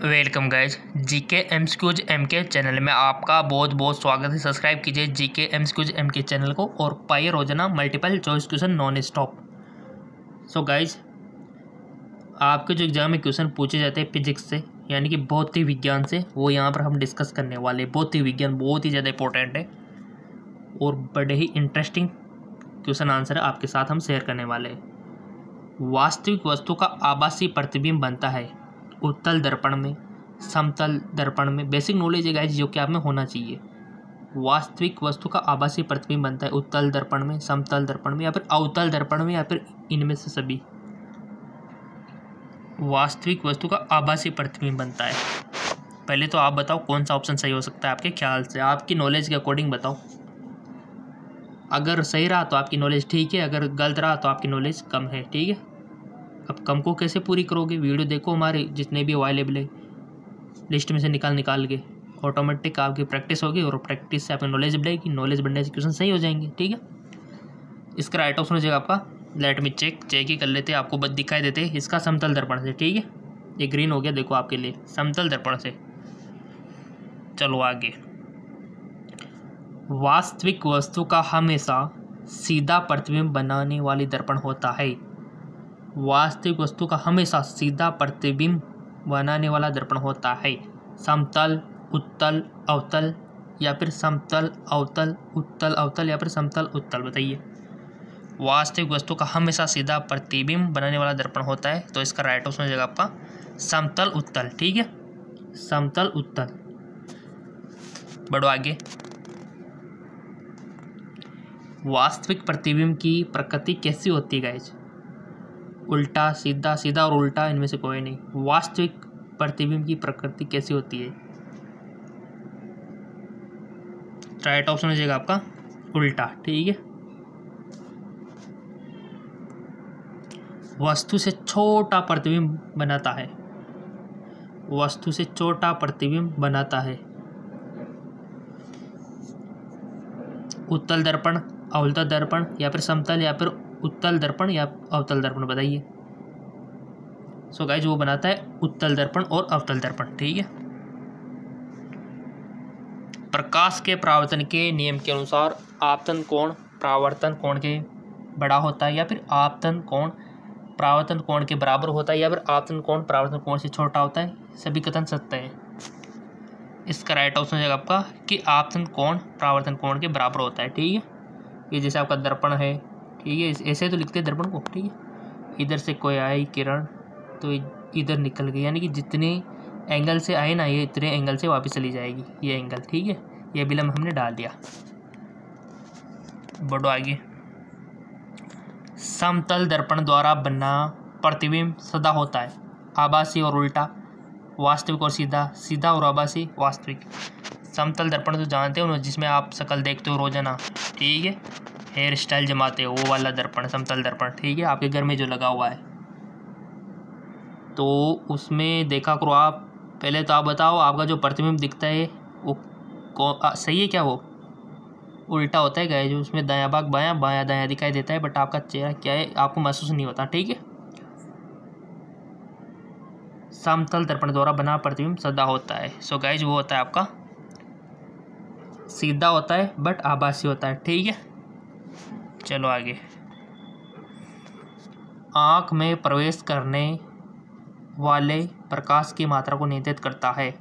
Welcome guys GK MCQs MK channel में आपका बहुत बहुत स्वागत है। सब्सक्राइब कीजिए जीके एमसीक्यूज एमके चैनल को और पाइए रोजाना multiple choice question non stop. So guys, आपके जो एग्जाम में क्वेश्चन पूछे जाते हैं फिजिक्स से यानी कि भौतिक विज्ञान से, वो यहाँ पर हम डिस्कस करने वाले। भौतिक विज्ञान बहुत ही ज़्यादा इंपॉर्टेंट है और बड़े ही इंटरेस्टिंग क्वेश्चन आंसर आपके साथ हम शेयर करने वाले हैं। वास्तविक वस्तु का आभासी प्रतिबिंब बनता है उत्तल दर्पण में, समतल दर्पण में। बेसिक नॉलेज है गाइस जो कि आप में होना चाहिए। वास्तविक वस्तु का आभासी प्रतिबिंब बनता है उत्तल दर्पण में, समतल दर्पण में या फिर अवतल दर्पण में या फिर इनमें से सभी। वास्तविक वस्तु का आभासी प्रतिबिंब बनता है। पहले तो आप बताओ कौन सा ऑप्शन सही हो सकता है आपके ख्याल से, आपकी नॉलेज के अकॉर्डिंग बताओ। अगर सही रहा तो आपकी नॉलेज ठीक है, अगर गलत रहा तो आपकी नॉलेज कम है। ठीक है, अब कम को कैसे पूरी करोगे? वीडियो देखो, हमारे जितने भी अवेलेबल है लिस्ट में से निकाल के ऑटोमेटिक आपकी प्रैक्टिस होगी और प्रैक्टिस से आपकी नॉलेज बढ़ेगी। नॉलेज बढ़ने से क्वेश्चन सही हो जाएंगे। ठीक है, इसका राइट ऑप्शन हो जाएगा आपका, लेट मी चेक ही कर लेते हैं, आपको बस दिखाई देते हैं इसका समतल दर्पण से। ठीक है, ये ग्रीन हो गया, देखो आपके लिए समतल दर्पण से। चलो आगे। वास्तविक वस्तु का हमेशा सीधा प्रतिबिंब बनाने वाली दर्पण होता है। वास्तविक वस्तु का हमेशा सीधा प्रतिबिंब बनाने वाला दर्पण होता है। समतल, उत्तल, अवतल या फिर समतल, अवतल, उत्तल, अवतल या फिर समतल, उत्तल। बताइए, वास्तविक वस्तु का हमेशा सीधा प्रतिबिंब बनाने वाला दर्पण होता है, तो इसका राइट ऑप्शन हो जाएगा आपका समतल, उत्तल। ठीक है, समतल, उत्तल। बढ़ो आगे। वास्तविक प्रतिबिंब की प्रकृति कैसी होती है गाइस? उल्टा, सीधा, सीधा और उल्टा, इनमें से कोई नहीं। वास्तविक प्रतिबिंब की प्रकृति कैसी होती है? राइट ऑप्शन हो जाएगा आपका उल्टा। ठीक है, वस्तु से छोटा प्रतिबिंब बनाता है। वस्तु से छोटा प्रतिबिंब बनाता है। उत्तल दर्पण, अवतल दर्पण या फिर समतल या फिर उत्तल दर्पण या अवतल दर्पण। बताइए। सो गाइस, वो बनाता है उत्तल दर्पण और अवतल दर्पण। ठीक है, प्रकाश के परावर्तन के नियम के अनुसार आपतन कोण परावर्तन कोण के बड़ा होता है या फिर आपतन कोण परावर्तन कोण के बराबर होता है या फिर आपतन कोण परावर्तन कोण से छोटा होता है। सभी कथन सत्य है। इसका राइट ऑप्शन हो जाएगा आपका कि आपतन कोण परावर्तन कोण के बराबर होता है। ठीक है, ये जैसे आपका दर्पण है, ठीक है, ऐसे तो लिखते हैं दर्पण को। ठीक है, इधर से कोई आई किरण तो इधर निकल गई, यानी कि जितने एंगल से आए ना, ये इतने एंगल से वापस चली जाएगी ये एंगल। ठीक है, ये विलंब हमने डाल दिया। बढ़ो आगे। समतल दर्पण द्वारा बना प्रतिबिंब सदा होता है आभासी और उल्टा, वास्तविक और सीधा, सीधा और आभासी, वास्तविक। समतल दर्पण तो जानते हो ना, जिसमें आप शक्ल देखते हो रोजाना। ठीक है, हेयर स्टाइल जमाते हो, वो वाला दर्पण समतल दर्पण। ठीक है, आपके घर में जो लगा हुआ है, तो उसमें देखा करो आप। पहले तो आप बताओ, आपका जो प्रतिबिंब दिखता है वो सही है क्या? वो उल्टा होता है गाइस, जो उसमें दायां भाग बायां, बायां दायां दिखाई देता है, बट आपका चेहरा क्या है आपको महसूस नहीं होता। ठीक है, समतल दर्पण द्वारा बना प्रतिबिंब सदा होता है। सो गाइस, वो होता है आपका सीधा होता है बट आभासी होता है। ठीक है, चलो आगे। आँख में प्रवेश करने वाले प्रकाश की मात्रा को नियंत्रित करता है।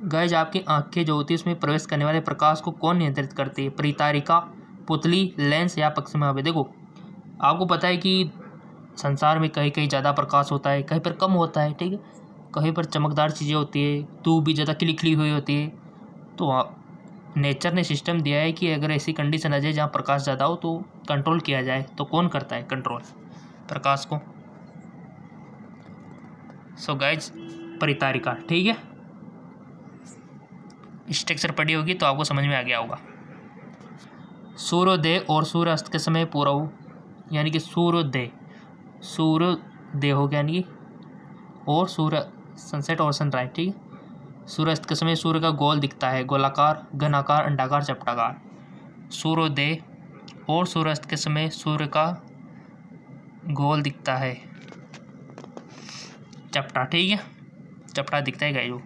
गाइस, आपकी आंखें जो होती है उसमें प्रवेश करने वाले प्रकाश को कौन नियंत्रित करती है? परितारिका, पुतली, लेंस या पक्षिमा? देखो, आपको पता है कि संसार में कहीं कहीं ज़्यादा प्रकाश होता है, कहीं पर कम होता है। ठीक है, कहीं पर चमकदार चीज़ें होती है, धूप भी ज़्यादा खिली हुई होती है। तो नेचर ने सिस्टम दिया है कि अगर ऐसी कंडीशन आ जाए जहाँ प्रकाश ज़्यादा हो तो कंट्रोल किया जाए। तो कौन करता है कंट्रोल प्रकाश को? सो गाइज, परितारिका। ठीक है, स्ट्रक्चर पढ़ी होगी तो आपको समझ में आ गया होगा। सूर्योदय और सूर्यास्त के समय पूर्व, यानी कि सूर्योदय हो गया, यानी कि और सूर्य सनसेट और सनराइज। ठीक है, सूर्यास्त के समय सूर्य का गोल दिखता है, गोलाकार, घनाकार, अंडाकार, चपटाकार। सूर्योदय और सूर्यास्त के समय सूर्य का गोल दिखता है, चपटा। ठीक है, चपटा दिखता है गाइस वो।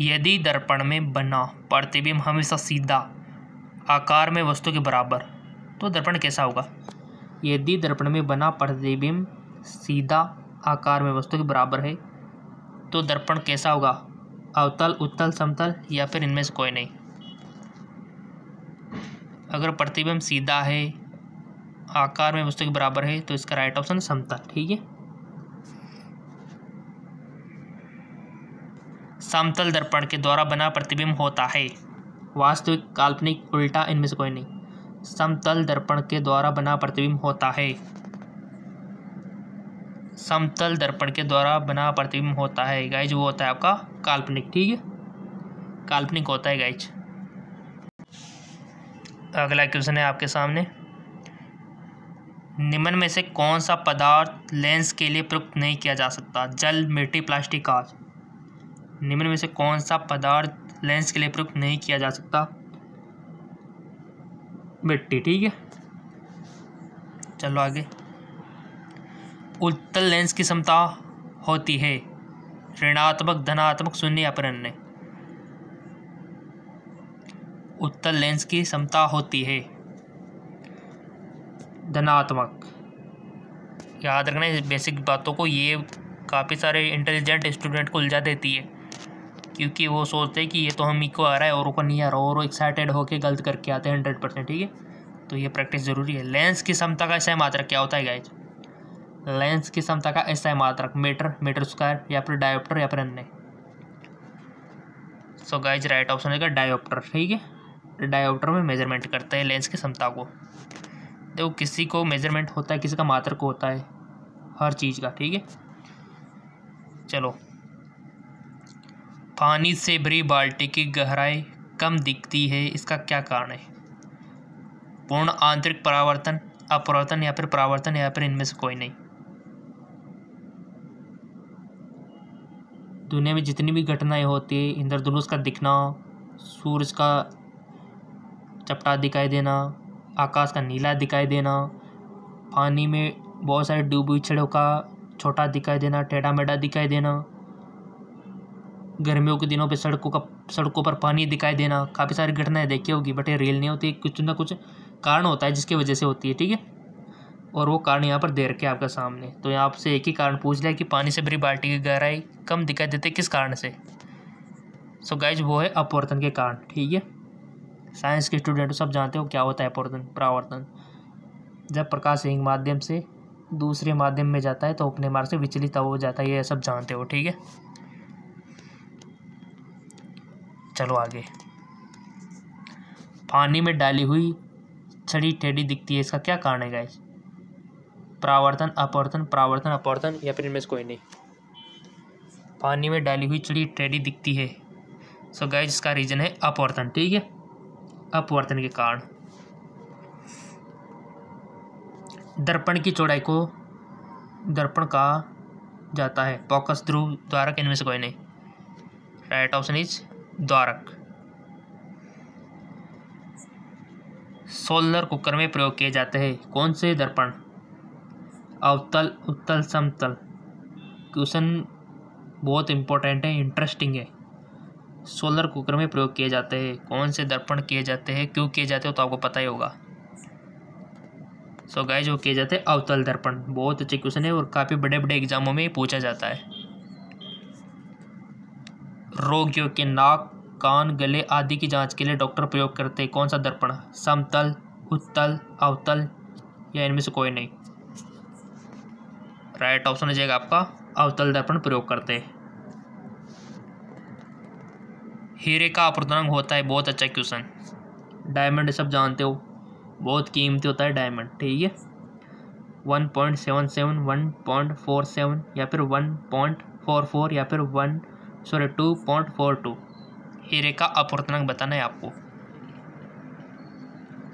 यदि दर्पण में बना प्रतिबिंब हमेशा सीधा आकार में वस्तु के बराबर, तो दर्पण कैसा होगा? यदि दर्पण में बना प्रतिबिंब सीधा आकार में वस्तु के बराबर है, तो दर्पण कैसा होगा? अवतल, उत्तल, समतल या फिर इनमें से कोई नहीं। अगर प्रतिबिंब सीधा है, आकार में वस्तु के बराबर है, तो इसका राइट ऑप्शन समतल। ठीक है। समतल दर्पण के द्वारा बना प्रतिबिंब होता है वास्तविक, काल्पनिक, उल्टा, इनमें से कोई नहीं। समतल दर्पण के द्वारा बना प्रतिबिंब होता है, समतल दर्पण के द्वारा बना प्रतिबिंब होता है गाइज, वो होता है आपका काल्पनिक। ठीक है, काल्पनिक होता है गाइज। अगला क्वेश्चन है आपके सामने, निम्न में से कौन सा पदार्थ लेंस के लिए प्रयुक्त नहीं किया जा सकता? जल, मिट्टी, प्लास्टिक, कांच। निम्न में से कौन सा पदार्थ लेंस के लिए प्रयुक्त नहीं किया जा सकता? मिट्टी। ठीक है, चलो आगे। उत्तल लेंस की क्षमता होती है ऋणात्मक, धनात्मक, शून्य या फिर अन्य। उत्तल लेंस की क्षमता होती है धनात्मक। याद रखना इस बेसिक बातों को, ये काफ़ी सारे इंटेलिजेंट स्टूडेंट को उलझा देती है, क्योंकि वो सोचते हैं कि ये तो हम ही को आ रहा है और ऊपर नहीं आ रहा, और वो एक्साइटेड होकर गलत करके आते हैं 100%। ठीक है, तो ये प्रैक्टिस ज़रूरी है। लेंस की क्षमता का SI मात्रक क्या होता है गाइज? लेंस की क्षमता का SI मात्रक मीटर, मीटर स्क्वायर या फिर डायोप्टर या फिर अन्य। सो गाइज राइट ऑप्शन होगा डायोप्टर। ठीक है, डायोप्टर में मेजरमेंट करते हैं लेंस की क्षमता को। देखो किसी को मेजरमेंट होता है, किसी का मात्रक होता है, हर चीज़ का। ठीक है, चलो। पानी से भरी बाल्टी की गहराई कम दिखती है, इसका क्या कारण है? पूर्ण आंतरिक परावर्तन, अपवर्तन या फिर परावर्तन या फिर इनमें से कोई नहीं। दुनिया में जितनी भी घटनाएं होती है, इंद्रधनुष का दिखना, सूरज का चपटा दिखाई देना, आकाश का नीला दिखाई देना, पानी में बहुत सारे डूबी छड़ों का छोटा दिखाई देना, टेढ़ा मेढ़ा दिखाई देना, गर्मियों के दिनों पे सड़कों पर पानी दिखाई देना, काफ़ी सारी घटनाएं देखी होगी, बट ये रियल नहीं होती, कुछ ना कुछ कारण होता है जिसकी वजह से होती है। ठीक है, और वो कारण यहाँ पर दे रखे आपके सामने। तो यहाँ आपसे एक ही कारण पूछ लिया कि पानी से भरी बाल्टी की गहराई कम दिखाई देती है, किस कारण से? सो गाइज वो है अपवर्तन के कारण। ठीक है, साइंस के स्टूडेंट सब जानते हो क्या होता है अपवर्तन, परावर्तन। जब प्रकाश एक माध्यम से दूसरे माध्यम में जाता है तो अपने मार्ग से विचलित हो जाता है, ये सब जानते हो। ठीक है, चलो आगे। पानी में डाली हुई छड़ी टेढ़ी दिखती है, इसका क्या कारण है गाइस? परावर्तन, अपवर्तन, परावर्तन, अपवर्तन या फिर इनमें से कोई नहीं। पानी में डाली हुई छड़ी टेढ़ी दिखती है, सो गाइस इसका रीजन है अपवर्तन। ठीक है, अपवर्तन के कारण। दर्पण की चौड़ाई को दर्पण कहा जाता है, फोकस, ध्रुव, द्वारक, इनमें से कोई नहीं। राइट ऑप्शन इज द्वारक। सोलर कुकर में प्रयोग किए जाते हैं कौन से दर्पण? अवतल, उत्तल, समतल। क्वेश्चन बहुत इंपॉर्टेंट है, इंटरेस्टिंग है। सोलर कुकर में प्रयोग किए जाते हैं कौन से दर्पण किए जाते हैं, क्यों किए जाते हो तो आपको पता ही होगा। सो गाइस वो किए जाते हैं अवतल दर्पण। बहुत अच्छे क्वेश्चन है और काफ़ी बड़े बड़े एग्जामों में पूछा जाता है। रोगियों के नाक, कान, गले आदि की जांच के लिए डॉक्टर प्रयोग करते हैं कौन सा दर्पण? समतल, उत्तल, अवतल या इनमें से कोई नहीं। राइट ऑप्शन हो जाएगा आपका अवतल दर्पण प्रयोग करते हैं। हीरे का अपवर्तनांक होता है, बहुत अच्छा क्वेश्चन। डायमंड सब जानते हो, बहुत कीमती होता है डायमंड। ठीक है, 1.77, 1.47 या फिर 1.44 या फिर 2.42 हीरे का अपवर्तनांक बताना है आपको।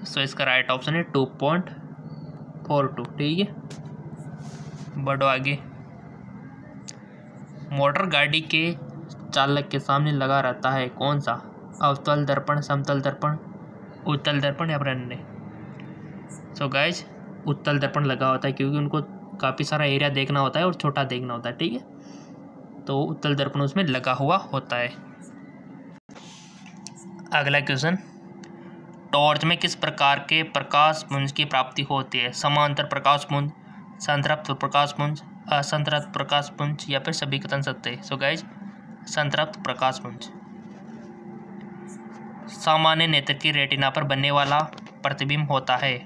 सो इसका राइट ऑप्शन है 2.42। ठीक है, बढ़ो आगे। मोटर गाड़ी के चालक के सामने लगा रहता है कौन सा? अवतल दर्पण, समतल दर्पण, उत्तल दर्पण या फिर अन्य। सो गाइज उत्तल दर्पण लगा होता है क्योंकि उनको काफ़ी सारा एरिया देखना होता है और छोटा देखना होता है। ठीक है, तो उत्तल दर्पण उसमें लगा हुआ होता है। अगला क्वेश्चन, टॉर्च में किस प्रकार के प्रकाश पुंज की प्राप्ति होती है? समांतर प्रकाश पुंज, संतृप्त प्रकाश पुंज, असंतृप्त प्रकाश पुंज या फिर सभी सत्य। सो गाइज, संतृप्त प्रकाश पुंज। सामान्य नेत्र की रेटिना पर बनने वाला प्रतिबिंब होता है।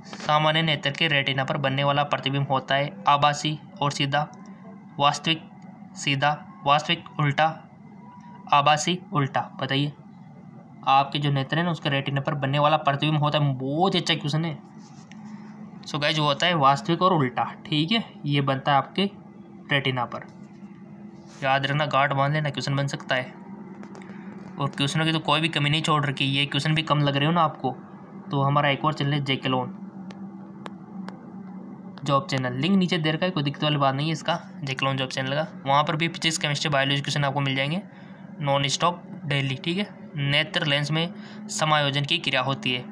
सामान्य नेत्र के रेटिना पर बनने वाला प्रतिबिंब होता है आभासी और सीधा, वास्तविक सीधा, वास्तविक उल्टा, आभासी उल्टा। बताइए, आपके जो नेत्र है ना उसके रेटिना पर बनने वाला प्रतिबिंब होता है। बहुत अच्छा क्वेश्चन है। सो गाइज, वो होता है वास्तविक और उल्टा। ठीक है, ये बनता है आपके रेटिना पर। याद रखना, गार्ड बांध लेना, क्वेश्चन बन सकता है। और क्वेश्चनों की तो कोई भी कमी नहीं छोड़ रखी। ये क्वेश्चन भी कम लग रहे हो ना आपको, तो हमारा एक और चैनल है जेके लोन जॉब चैनल, लिंक नीचे दे रखा है, कोई दिक्कत वाली बात नहीं है इसका, जेके लोन जॉब चैनल का। वहाँ पर भी फिजिक्स, केमिस्ट्री, बायोलॉजी क्वेश्चन आपको मिल जाएंगे नॉन स्टॉप डेली। ठीक है। नेत्र लेंस में समायोजन की क्रिया होती है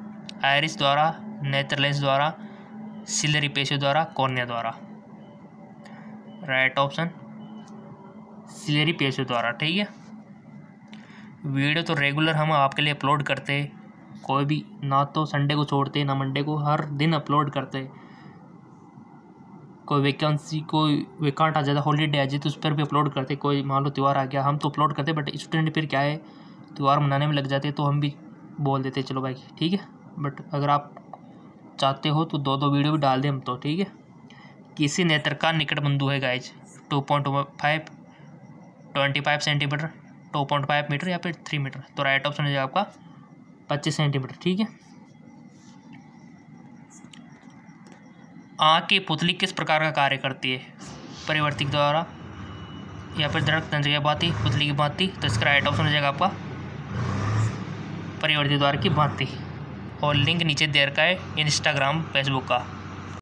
आयरिस द्वारा, नेत्र लेंस द्वारा, सिलरी पेशियों द्वारा, कॉर्निया द्वारा। राइट ऑप्शन सिलरी पेशियों द्वारा। ठीक है। वीडियो तो रेगुलर हम आपके लिए अपलोड करते हैं, कोई भी ना तो संडे को छोड़ते ना मंडे को, हर दिन अपलोड करते। कोई वैकेंसी, कोई वेकांट आ जाता, हॉलीडे आ जाए तो उस पर भी अपलोड करते। कोई मान लो त्यौहार आ गया, हम तो अपलोड करते, बट स्टूडेंट फिर क्या है त्यौहार मनाने में लग जाते हैं, तो हम भी बोल देते चलो भाई ठीक है। बट अगर आप चाहते हो तो 2-2 वीडियो भी डाल दें हम तो। ठीक है। किसी नेत्र का निकट बिंदु है गाइज 2.5, 25 सेंटीमीटर, 2.5 मीटर या फिर 3 मीटर। तो राइट ऑप्शन हो जाएगा आपका 25 सेंटीमीटर। ठीक है। आँख की पुतली किस प्रकार का कार्य करती है? परिवर्तिक द्वारा या फिर दृढ़ तंत्र की भांति, पुतली की भांति। तो इसका राइट ऑप्शन हो जाएगा आपका परिवर्तित द्वार की भांति। और लिंक नीचे दे रखा है इंस्टाग्राम, फेसबुक का।